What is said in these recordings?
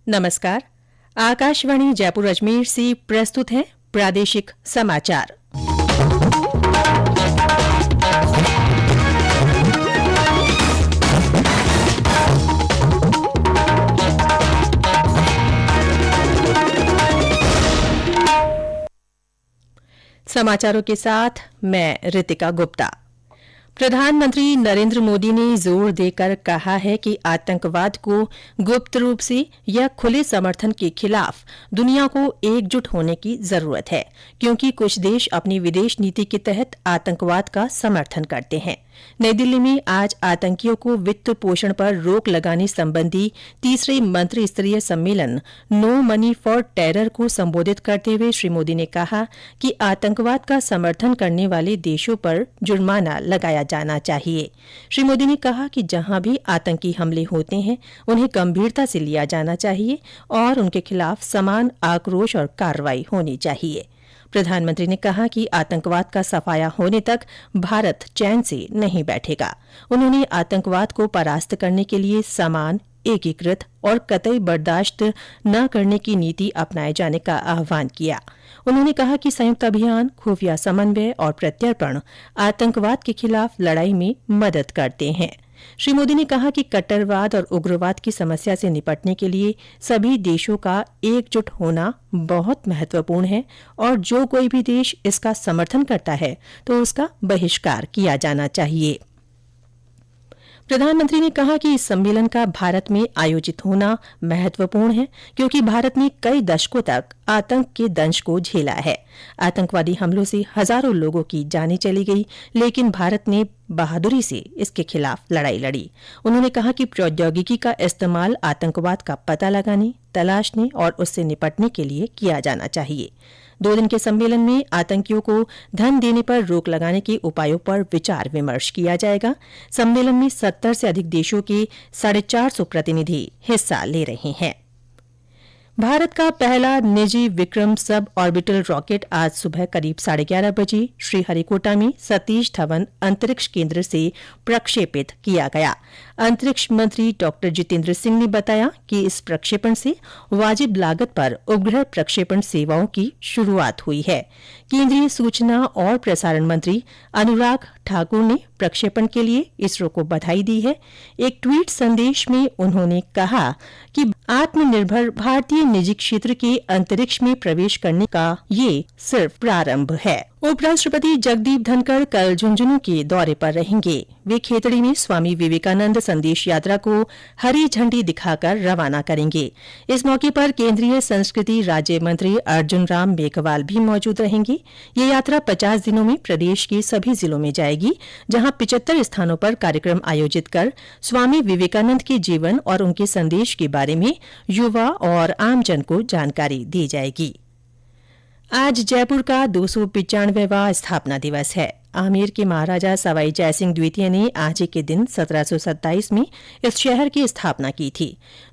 नमस्कार। आकाशवाणी जयपुर अजमेर से प्रस्तुत है प्रादेशिक समाचार। समाचारों के साथ मैं रितिका गुप्ता। प्रधानमंत्री नरेंद्र मोदी ने जोर देकर कहा है कि आतंकवाद को गुप्त रूप से या खुले समर्थन के खिलाफ दुनिया को एकजुट होने की जरूरत है, क्योंकि कुछ देश अपनी विदेश नीति के तहत आतंकवाद का समर्थन करते हैं। नई दिल्ली में आज आतंकियों को वित्त पोषण पर रोक लगाने संबंधी तीसरे मंत्री स्तरीय सम्मेलन नो मनी फॉर टेरर को संबोधित करते हुए श्री मोदी ने कहा कि आतंकवाद का समर्थन करने वाले देशों पर जुर्माना लगाया जाना चाहिए। श्री मोदी ने कहा कि जहां भी आतंकी हमले होते हैं उन्हें गंभीरता से लिया जाना चाहिए और उनके खिलाफ समान आक्रोश और कार्रवाई होनी चाहिए। प्रधानमंत्री ने कहा कि आतंकवाद का सफाया होने तक भारत चैन से नहीं बैठेगा। उन्होंने आतंकवाद को परास्त करने के लिए समान, एकीकृत और कतई बर्दाश्त न करने की नीति अपनाए जाने का आह्वान किया। उन्होंने कहा कि संयुक्त अभियान, खुफिया समन्वय और प्रत्यर्पण आतंकवाद के खिलाफ लड़ाई में मदद करते हैं। श्री मोदी ने कहा कि कट्टरवाद और उग्रवाद की समस्या से निपटने के लिए सभी देशों का एकजुट होना बहुत महत्वपूर्ण है और जो कोई भी देश इसका समर्थन करता है तो उसका बहिष्कार किया जाना चाहिए। प्रधानमंत्री ने कहा कि इस सम्मेलन का भारत में आयोजित होना महत्वपूर्ण है, क्योंकि भारत ने कई दशकों तक आतंक के दंश को झेला है। आतंकवादी हमलों से हजारों लोगों की जानें चली गई, लेकिन भारत ने बहादुरी से इसके खिलाफ लड़ाई लड़ी। उन्होंने कहा कि प्रौद्योगिकी का इस्तेमाल आतंकवाद का पता लगाने, तलाशने और उससे निपटने के लिए किया जाना चाहिए। 2 दिन के सम्मेलन में आतंकियों को धन देने पर रोक लगाने के उपायों पर विचार विमर्श किया जाएगा। सम्मेलन में 70 से अधिक देशों के 450 प्रतिनिधि हिस्सा ले रहे हैं। भारत का पहला निजी विक्रम सब ऑर्बिटल रॉकेट आज सुबह करीब 11:30 बजे श्रीहरिकोटा में सतीश धवन अंतरिक्ष केंद्र से प्रक्षेपित किया गया। अंतरिक्ष मंत्री डॉ जितेंद्र सिंह ने बताया कि इस प्रक्षेपण से वाजिब लागत पर उपग्रह प्रक्षेपण सेवाओं की शुरुआत हुई है। केंद्रीय सूचना और प्रसारण मंत्री अनुराग ठाकुर ने प्रक्षेपण के लिए इसरो को बधाई दी है। एक ट्वीट संदेश में उन्होंने कहा कि आत्मनिर्भर भारतीय निजी क्षेत्र के अंतरिक्ष में प्रवेश करने का ये सिर्फ प्रारंभ है। उपराष्ट्रपति जगदीप धनखड़ कल झुंझुनू के दौरे पर रहेंगे। वे खेतड़ी में स्वामी विवेकानंद संदेश यात्रा को हरी झंडी दिखाकर रवाना करेंगे। इस मौके पर केंद्रीय संस्कृति राज्य मंत्री अर्जुन राम मेघवाल भी मौजूद रहेंगे। ये यात्रा 50 दिनों में प्रदेश के सभी जिलों में जाएगी, जहां 75 स्थानों पर कार्यक्रम आयोजित कर स्वामी विवेकानंद के जीवन और उनके संदेश के बारे में युवा और आमजन को जानकारी दी जाएगी। आज जयपुर का 295वां स्थापना दिवस है। आमेर के महाराजा सवाई जयसिंह द्वितीय ने आज ही के दिन 1727 में इस शहर की स्थापना की थी।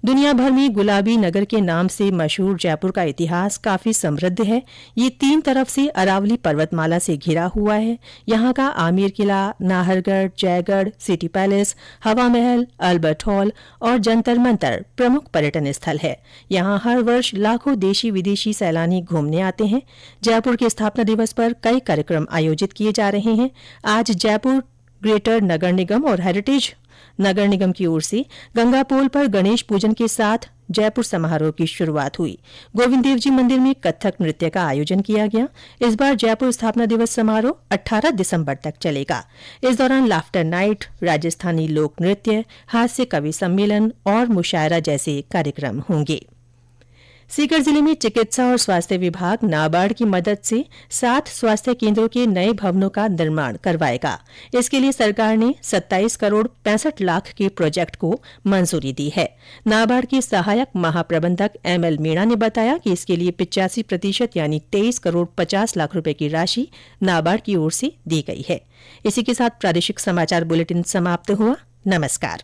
दुनिया भर में गुलाबी नगर के नाम से मशहूर जयपुर का इतिहास काफी समृद्ध है। ये 3 तरफ से अरावली पर्वतमाला से घिरा हुआ है। यहाँ का आमेर किला, नाहरगढ़, जयगढ़, सिटी पैलेस, हवा महल, अल्बर्ट हॉल और जंतर मंतर प्रमुख पर्यटन स्थल है। यहाँ हर वर्ष लाखों देशी विदेशी सैलानी घूमने आते हैं। जयपुर के स्थापना दिवस पर कई कार्यक्रम आयोजित किए जा रहे हैं। आज जयपुर ग्रेटर नगर निगम और हेरिटेज नगर निगम की ओर से गंगा पोल पर गणेश पूजन के साथ जयपुर समारोह की शुरुआत हुई। गोविंद देव जी मंदिर में कथक नृत्य का आयोजन किया गया। इस बार जयपुर स्थापना दिवस समारोह 18 दिसंबर तक चलेगा। इस दौरान लाफ्टर नाइट, राजस्थानी लोक नृत्य, हास्य कवि सम्मेलन और मुशायरा जैसे कार्यक्रम होंगे। सीकर जिले में चिकित्सा और स्वास्थ्य विभाग नाबार्ड की मदद से 7 स्वास्थ्य केंद्रों के नए भवनों का निर्माण करवाएगा। इसके लिए सरकार ने 27 करोड़ 65 लाख के प्रोजेक्ट को मंजूरी दी है। नाबार्ड के सहायक महाप्रबंधक ML मीणा ने बताया कि इसके लिए 85% यानी 23 करोड़ 50 लाख रुपए की राशि नाबार्ड की ओर से दी गई है। इसी के साथ प्रादेशिक समाचार बुलेटिन समाप्त हुआ। नमस्कार।